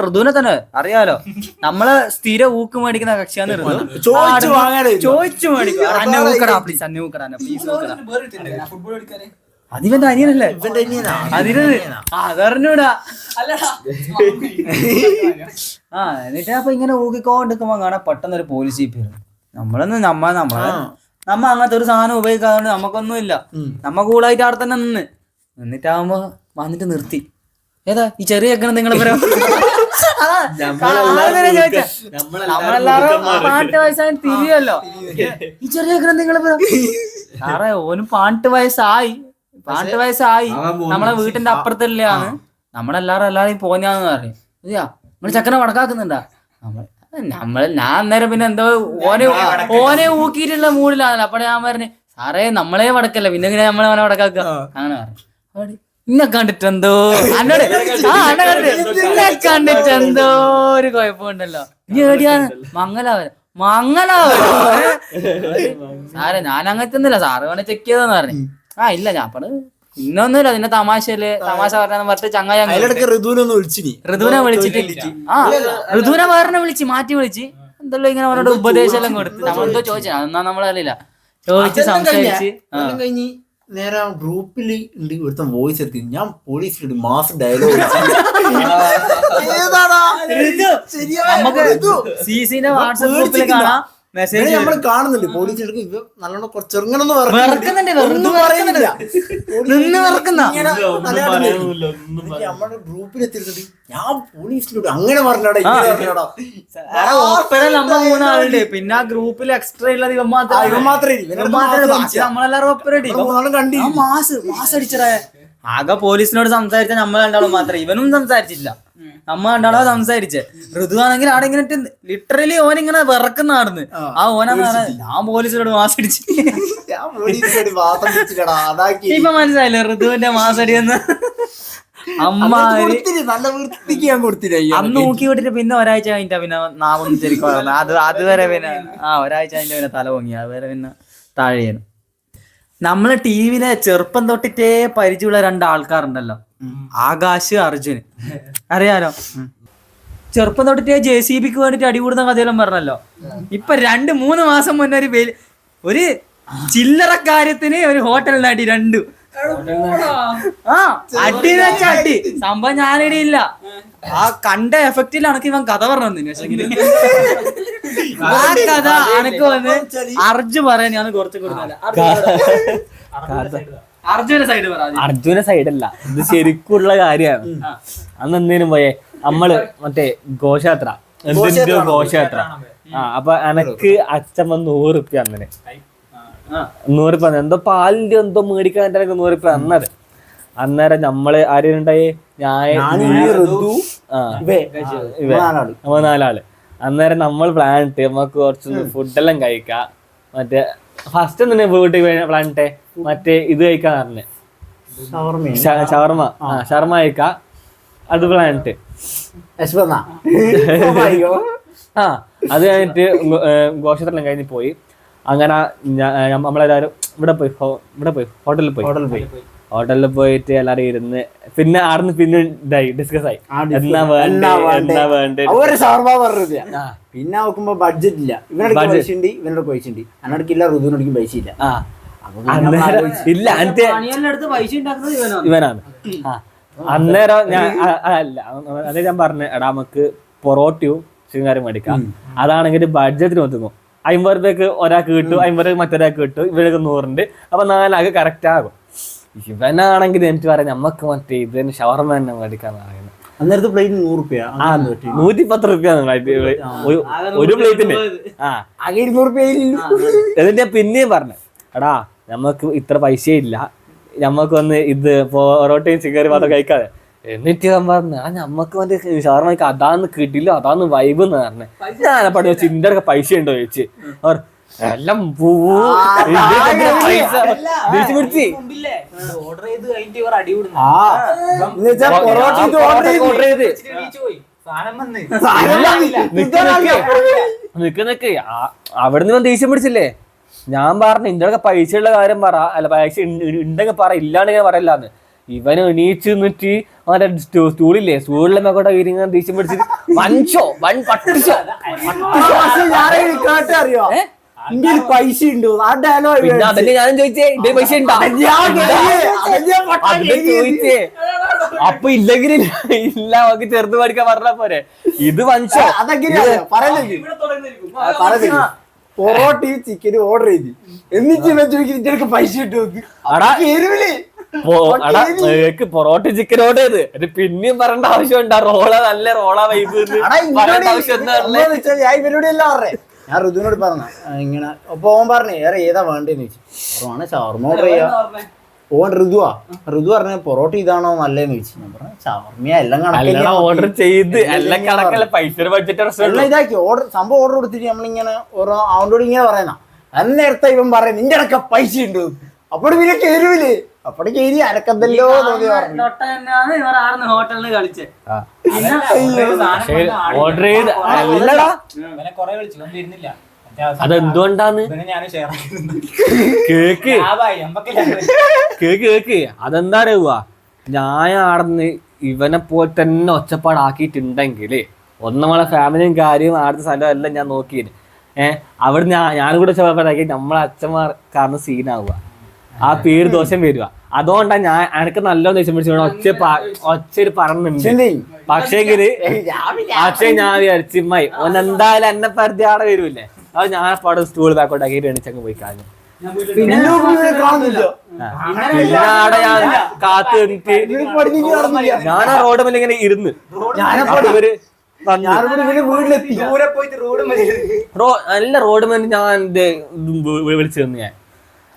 ഋതുവിനെ തന്നെ അറിയാലോ, നമ്മള് സ്ഥിരം ഊക്ക് മേടിക്കുന്ന കക്ഷിയാണ് ഋതു. ചോദിച്ചു മേടിക്കും, അന്നെ ഊക്കടാ പ്ലീസ്, അന്നെ ഊക്കടാ പ്ലീസ് ഊക്കടാ. അതിവന്റെ അനിയനല്ലേ, അതിന് അതറിഞ്ഞൂടാ. എന്നിട്ട് അപ്പൊ ഇങ്ങനെ ഊക്കിക്കൊണ്ടിരിക്കുമ്പോ കാണാൻ പെട്ടെന്ന് ഒരു പോലീസ് ജീപ്പ് വരും. നമ്മ അങ്ങനത്തെ ഒരു സാധനം ഉപയോഗിക്കാതെ നമുക്കൊന്നും ഇല്ല. നമ്മ കൂളായിട്ട് അവിടെ തന്നെ എന്നിട്ടാവുമ്പോ വന്നിട്ട് നിർത്തി. ഏതാ ഈ ചെറിയ ചെക്കനെ നിങ്ങളെ നമ്മളെല്ലാരും പാട്ട് വയസ്സായി തിരിയല്ലോ. ഈ ചെറിയ ചെക്കനെ നിങ്ങളെ സാറേ ഓനും പാട്ട് വയസ്സായി നമ്മളെ വീട്ടിന്റെ അപ്പുറത്തല്ലാണ്. നമ്മളെല്ലാരും പോഞ്ഞാന്ന് പറയും. അതെയാ നമ്മള് ചെക്കനെ വടക്കാക്കുന്നുണ്ടാ? ഞാൻ അന്നേരം പിന്നെ എന്തോ ഓനെ ഊക്കിയിട്ടുള്ള മൂഡിലാണല്ലോ. അപ്പൊ ഞാൻ പറഞ്ഞു സാറേ നമ്മളെ വടക്കല്ല, പിന്നെ ഇങ്ങനെ നമ്മളെ അവനെ വടക്കാക്കുക അങ്ങനെ പറഞ്ഞു. ഇന്നെ കണ്ടിട്ടെന്തോ ഇന്നെ കണ്ടിട്ടെന്തോ ഒരു കുഴപ്പമുണ്ടല്ലോ. ഇനി എവിടെയാണ്? മംഗലാവരം. സാറേ ഞാൻ അങ്ങനത്തെ ഒന്നുമില്ല, സാറ് വേണേ ചെക്ക് ചെയ്തെന്ന് പറഞ്ഞു. ഇല്ല ഞാൻ പറഞ്ഞു ഇന്നൊന്നുമില്ല, നിന്നെ തമാശ പറഞ്ഞാന്ന് പറഞ്ഞിട്ട് ചങ്ങായി ഋതുവിനെ വിളിച്ചിട്ട് ഋതുവിനെ വേറെ മാറ്റി വിളിച്ച് എന്തല്ലോ ഇങ്ങനെ അവരോട് ഉപദേശം എല്ലാം കൊടുത്ത് നമ്മളെന്തോ ചോദിച്ചാ അതൊന്നും നമ്മളറിയില്ല. ചോദിച്ച് സംസാരിച്ച് നേരെ ഗ്രൂപ്പിൽ ഉണ്ട് ഇവിടുത്തെ വോയിസ് എടുത്തി. ഞാൻ പോലീസിൽ മാസ് ഡയലോഗ് സിസിന്റെ വാട്സ്ആപ്പ് ഗ്രൂപ്പിൽ കാണാം മെസ്സേജ് നമ്മൾ കാണുന്നുണ്ട്. പോലീസ് എടുക്കും ഇവ നല്ലോണം കുറച്ചെറുങ്ങണെന്ന് നമ്മുടെ ഗ്രൂപ്പിൽ എത്തിയിട്ടുണ്ട്. ഞാൻ പോലീസിലോട്ട് അങ്ങനെ പറഞ്ഞാടാ നമ്മ മൂന്നാളുണ്ട്. പിന്നെ ആ ഗ്രൂപ്പിൽ എക്സ്ട്രാ ഉള്ളത് ഇവൻ നമ്മളെല്ലാരും ഒപ്പരടി മാസ് അടിച്ചടാ. ആകെ പോലീസിനോട് സംസാരിച്ച നമ്മൾ രണ്ടാളും മാത്രം, ഇവനും സംസാരിച്ചില്ല. നമ്മ കണ്ടാളോ സംസാരിച്ചേ. ഋതുവാണെങ്കിൽ അവിടെ ഇങ്ങനെ ലിറ്ററലി ഓനിങ്ങനെ വിറക്കുന്ന നടന്ന് ആ ഓനാന്ന് പറഞ്ഞ ഞാൻ പോലീസിനോട് മാസടിച്ച്. ഇപ്പൊ മനസ്സിലായില്ലേ ഋതുവിന്റെ മാസടിയെന്ന്? അന്ന് നോക്കി വിട്ടിട്ട് പിന്നെ ഒരാഴ്ച കഴിഞ്ഞിട്ടാ പിന്നെ നാമൊന്നും ശരിക്കും അതുവരെ പിന്നെ ഒരാഴ്ച കഴിഞ്ഞ പിന്നെ തല പൊങ്ങി, അതുവരെ പിന്നെ താഴെയാണ്. നമ്മളെ ടീമിലെ ചെറുപ്പം തൊട്ടിട്ടേ പരിചയമുള്ള 2 ആൾക്കാരുണ്ടല്ലോ, ആകാശ്, അർജുൻ. അറിയാലോ, ചെറുപ്പം തൊട്ടിട്ടേ JCBക്ക് വേണ്ടിട്ട് അടികൂടുന്ന കഥയെല്ലാം പറഞ്ഞല്ലോ. ഇപ്പൊ 2-3 മാസം മുന്നേ ഒരു ചില്ലറ കാര്യത്തിന് ഒരു ഹോട്ടലിന് അടി 2 അടി വെച്ച അടി. സംഭവം ഞാനിടയില്ല, ആ കണ്ട എഫക്റ്റിലാണ് ഇവൻ കഥ പറഞ്ഞു. ആ കഥ അനക്ക് വന്ന് അർജു പറയാൻ ഞാൻ കുറച്ച് കൊടുത്താല. അർജുന സൈഡല്ല, ഇത് ശരിക്കുള്ള കാര്യമാണ്. അന്ന് എന്തേലും പോയേ നമ്മള് മറ്റേ ഘോഷയാത്ര അപ്പൊ എനക്ക് അച്ഛൻ 100 റുപ്യ അന്നേ 100 റുപ്യ എന്തോ പാലിന്റെ എന്തോ മേടിക്കാൻ 100 റുപ്യ അന്നത്. അന്നേരം നമ്മള് ആരുണ്ടായി? നമ്മ 4 ആള്. അന്നേരം നമ്മൾ പ്ലാൻ ഇട്ട് നമുക്ക് കുറച്ചൊന്ന് ഫുഡെല്ലാം കഴിക്കാം. മറ്റേ ഫസ്റ്റ് തന്നെ വീട്ടിൽ പ്ലാൻ ഇട്ടേ മറ്റേ ഇത് കഴിക്കാൻ പറഞ്ഞേ ഷവർമ കഴിക്കാം. അത് പ്ലാൻ ഇട്ട് അത് കഴിഞ്ഞിട്ട് ഘോഷത്തെല്ലാം കഴിഞ്ഞ് പോയി. അങ്ങനെ നമ്മളെല്ലാരും ഇവിടെ പോയി ഹോട്ടലിൽ പോയിട്ട് എല്ലാരും ഇരുന്ന് പിന്നെ ആടുന്ന് പിന്നെ ഇതായി ഡിസ്കസ് ആയി എന്നാ വേണ്ട. പിന്നെ നോക്കുമ്പോ ബഡ്ജറ്റ് ഇല്ല. ഇവനോട് പൈസ ഉണ്ട്, അന്നടക്കില്ല, ഋതുവിനോടിക്കും പൈസ ഇല്ല. ഇവനാണ്. അന്നേരം ഞാൻ പറഞ്ഞ എടാ നമുക്ക് പൊറോട്ടയും ചിക്കൻ മേടിക്കാം. അതാണെങ്കിൽ ബഡ്ജറ്റിന് ഒതുങ്ങും. 50 രൂപയ്ക്ക് ഒരാൾക്ക് കിട്ടും, 50 രൂപ മറ്റൊരാൾക്ക് കിട്ടും, ഇവരൊക്കെ 100 അപ്പൊ 4 ആൾക്ക് കറക്റ്റ് ആകും. ഇവനാണെങ്കിൽ എനിക്ക് പറയാം നമ്മക്ക് മറ്റേ ഇതിന് ഷവർമ തന്നെ മേടിക്കാൻ പറയുന്നത്. അന്നേരത്തെ പ്ലേറ്റ് 100 രൂപ 110 രൂപ ഒരു പ്ലേറ്റിന്. 200 രൂപ. എന്നിട്ട് പിന്നെയും പറഞ്ഞു എടാ നമുക്ക് ഇത്ര പൈസ ഇല്ല, ഞമ്മക്ക് വന്ന് ഇത് പൊറോട്ടയും ചിക്കൻ മാത്രം കഴിക്കാതെ. എന്നിട്ട് ഞാൻ പറഞ്ഞു ഞമ്മക്ക് മറ്റേ ഷവർമ കഴിക്കാൻ അതാന്ന് കിട്ടില്ല, അതാന്ന് വൈബ് എന്ന് പറഞ്ഞേ. ഞാനപ്പോ ചിന്റെ അടുക്ക പൈസ ഉണ്ടോ ചോദിച്ച് എല്ലാം നിക്ക് അവിടുന്ന് ദേഷ്യം പിടിച്ചില്ലേ. ഞാൻ പറഞ്ഞു ഇന്റെ പൈസ ഉള്ള കാര്യം പറ, അല്ല പൈസ ഉണ്ടെങ്കിൽ പറ, ഇല്ലാണ്ടെങ്കിൽ പറയില്ലാന്ന്. ഇവന് എണീച്ച് നിന്നിട്ട് അവന്റെ സ്റ്റൂളില്ലേ, സ്റ്റൂളിലെ മേക്കോട്ടെ ഇരിങ്ങനെ ദേഷ്യം പിടിച്ചിട്ട് വഞ്ചോ വൻ പട്ടിച്ചോ അറിയോ ഇന്ത്യയിൽ പൈസ ഉണ്ടോ ആ ഡയലോഗ്. പിന്നെ അതല്ലേ ഞാനും ചോദിച്ചേ, ഇതേ പൈസ ഉണ്ടോ ചോദിച്ചേ. അപ്പൊ ഇല്ലെങ്കിൽ ഇല്ല, നമുക്ക് ചെറുത് പഠിക്കാൻ പറഞ്ഞാ പോരെ. ഇത് വഞ്ചോ പൊറോട്ടയും ചിക്കനും ഓർഡർ ചെയ്ത് എന്നിട്ട് പൈസ കിട്ടും. പൊറോട്ട ചിക്കൻ ഓർഡർ ചെയ്ത് പിന്നെയും പറയേണ്ട ആവശ്യമുണ്ടാ? റോള നല്ല റോള വൈബ് ആവശ്യം. ഞാൻ ഇവരോട് എല്ലാം പറഞ്ഞേ, ഞാൻ ഋതുവിനോട് പറഞ്ഞ ഇങ്ങനെ. അപ്പൊ ഓൻ പറഞ്ഞേ ഏറെ ഏതാ വേണ്ടേന്ന് ചോദിച്ചു. ഓനെ ഷവർമ ഓർഡർ ചെയ്യാ. ഓൻ ഋതു പറഞ്ഞ പൊറോട്ട ഇതാണോ നല്ലതെന്ന് ചോദിച്ചു. ഞാൻ പറഞ്ഞു ഷവർമ എല്ലാം കണക്കെല്ലാം ഓർഡർ ചെയ്ത് എല്ലാം കണക്കല്ല, പൈസ ബഡ്ജറ്റ് എല്ലാം ഇതാക്കി ഓർഡർ സംഭവം ഓർഡർ കൊടുത്തിട്ട് നമ്മളിങ്ങനെ ഓരോ അവനോട് ഇങ്ങനെ പറയുന്ന നേരത്തെ ഇവൻ പറയാം നിന്റെ അടക്ക പൈസ ഉണ്ട്. അപ്പോൾ പിന്നെ കേരുവില്ലേ, അപ്പടെ കേരി അരക്കന്തല്ലോ തോന്നി പറഞ്ഞു. ഹോട്ടലിന് കളിച്ചേ ഓർഡർ ചെയ്ത് അല്ലടാ. അതെന്തുകൊണ്ടാന്ന് കേക്ക് അതെന്താ അറിയുക, ഞാൻ ആടന്ന് ഇവനെ പോലെ തന്നെ ഒച്ചപ്പാടാക്കിയിട്ടുണ്ടെങ്കിൽ നമ്മളെ ഫാമിലിയും കാര്യം ആടുന്ന സ്ഥലം എല്ലാം ഞാൻ നോക്കിയത്. അവിടെ ഞാനും കൂടെ ഒച്ചപ്പാടാക്കി നമ്മളെ അച്ഛന്മാർ കാരണം സീനാവുക, ആ പേര് ദോഷം വരിക. അതുകൊണ്ടാ ഞാൻ എനിക്ക് നല്ലോണം ദേഷ്യം പിടിച്ചു ഒച്ചര് പറഞ്ഞിട്ടുണ്ട്. പക്ഷേങ്കില് ഞാൻ വിചാരിച്ചമ്മായി ഓനെന്തായാലും എന്നെ പരിധി ആടെ വരൂല്ലേ, അത് ഞാൻ പാടെ സ്റ്റൂൾ ബാക്കോട്ടാക്കി എണിച്ചങ്ങ് പോയി കളഞ്ഞു. പിന്നെ ആടെ ഞാൻ കാത്തു നിന്നിട്ട് ഞാൻ ആ റോഡ് മേലെ ഇങ്ങനെ ഇരുന്ന് നല്ല റോഡ് മേലെ ഞാൻ വിളിച്ചു തന്നു ഞാൻ.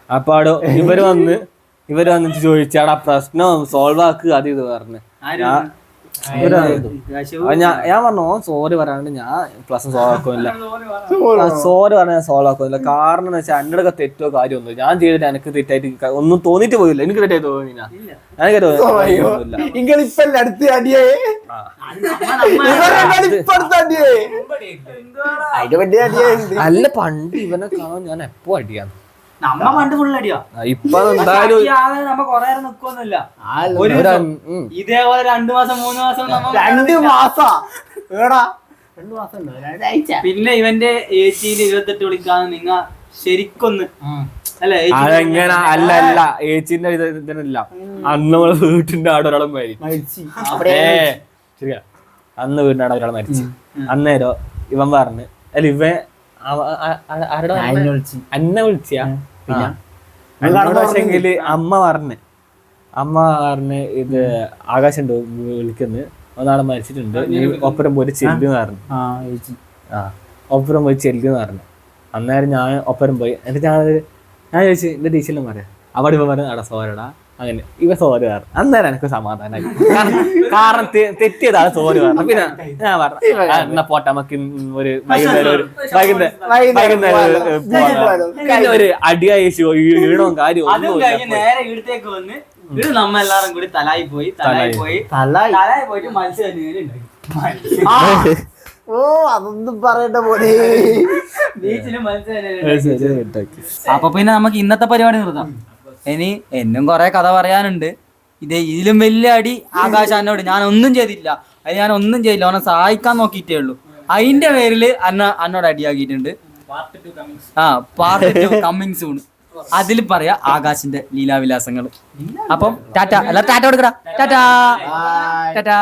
അപ്പാടോ ഇവര് വന്നിട്ട് ചോദിച്ചാടാ പ്രശ്നം സോൾവ് ആക്കുക അത് ഇത് പറഞ്ഞു. ഞാൻ പറഞ്ഞു സോറി പറയാണ്ട് ഞാൻ പ്രശ്നം സോൾവ് ആക്കുന്നില്ല, സോറി പറഞ്ഞാൽ ഞാൻ സോൾവ് ആക്കുന്നില്ല. കാരണം എന്ന് വെച്ചാൽ എൻ്റെ അടുക്ക തെറ്റോ കാര്യമൊന്നും ഞാൻ ചെയ്തിട്ട് എനിക്ക് തെറ്റായിട്ട് ഒന്നും തോന്നിട്ട് പോയില്ല, എനിക്ക് തെറ്റായി തോന്നില്ല, എനിക്ക് തോന്നില്ല. അല്ല പണ്ട് ഇവനെ കാണാൻ ഞാൻ എപ്പോ അടിയാന്ന്, നമ്മ പണ്ട് ഫുൾ അടിയാ. ഇപ്പൊ എന്തായാലും നമ്മ കൊറേ നിക്കൊന്നുമില്ല, ഇതേപോലെ 2 മാസം 3 മാസം 2 മാസം പിന്നെ ഇവന്റെ 28 വിളിക്കാന്ന് നിങ്ങ ശരിക്കൊന്ന് അല്ലെ അതെങ്ങനെ അല്ല അല്ല ഏച്ചിന്റെ ഇതിനല്ല. അന്ന് നമ്മള് വീട്ടിന്റെ ആടെ ഒരാളെ മരിച്ചു. ശരിയാ, അന്ന് വീടിന്റെ ആടെ ഒരാളെ മരിച്ചു. അന്നേരോ ഇവൻ പറഞ്ഞു അല്ല ഇവൻ ആരുടെ അന്നെ വിളിച്ചാ. പക്ഷെങ്കില് അമ്മ പറഞ്ഞ് ഇത് ആകാശുണ്ട് വിളിക്കുന്നു, ഒന്നാളെ മരിച്ചിട്ടുണ്ട്, നീ ഒപ്പരം പോയി ചെല്ലുന്ന് പറഞ്ഞു. ഒപ്പരം പോയി ചെല്ലുന്ന് പറഞ്ഞു. അന്നേരം ഞാൻ ഒപ്പരം പോയി. എന്നിട്ട് ഞാൻ ചോദിച്ചു എന്റെ ടീച്ചറിലും പറയാം. അവിടെ ഇവ പറഞ്ഞു അടാ സോരടാ, അങ്ങനെ ഇവ സോറി പറഞ്ഞു. അന്നേരം എനിക്ക് സമാധാനമായി, കാരണം തെറ്റിയതാണ് സോറി പറഞ്ഞു. പിന്നെ ഞാൻ പറഞ്ഞു എന്നാ പോട്ടെ നമുക്ക് ഒരു വൈകുന്നേരം ഒരു അടിയായി ഈണവും കാര്യവും നേരെ ഇവിടത്തേക്ക് വന്ന് ഇത് നമ്മ എല്ലാരും കൂടി തലായി പോയിട്ട് മത്സ്യം. ഓ അതൊന്നും പറയണ്ട പോലെ ബീച്ചില് മത്സ്യം. അപ്പൊ പിന്നെ നമുക്ക് ഇന്നത്തെ പരിപാടി നിർത്താം. ഇനി എന്നും കൊറേ കഥ പറയാനുണ്ട്. ഇതിലും വലിയ അടി ആകാശ് എന്നോട് ഞാൻ ഒന്നും ചെയ്തില്ല, അത് ഞാൻ ഒന്നും ചെയ്തില്ല, അവനെ സഹായിക്കാൻ നോക്കിയിട്ടേ ഉള്ളൂ. അതിന്റെ പേരില് എന്നോട് അടിയാക്കിയിട്ടുണ്ട്. Part 2 coming soon. അതിൽ പറയാ ആകാശിന്റെ ലീലാവിലാസങ്ങൾ. അപ്പം ടാറ്റ, അല്ല ടാറ്റ കൊടുക്കടാ, ടാറ്റാ ടാറ്റാ.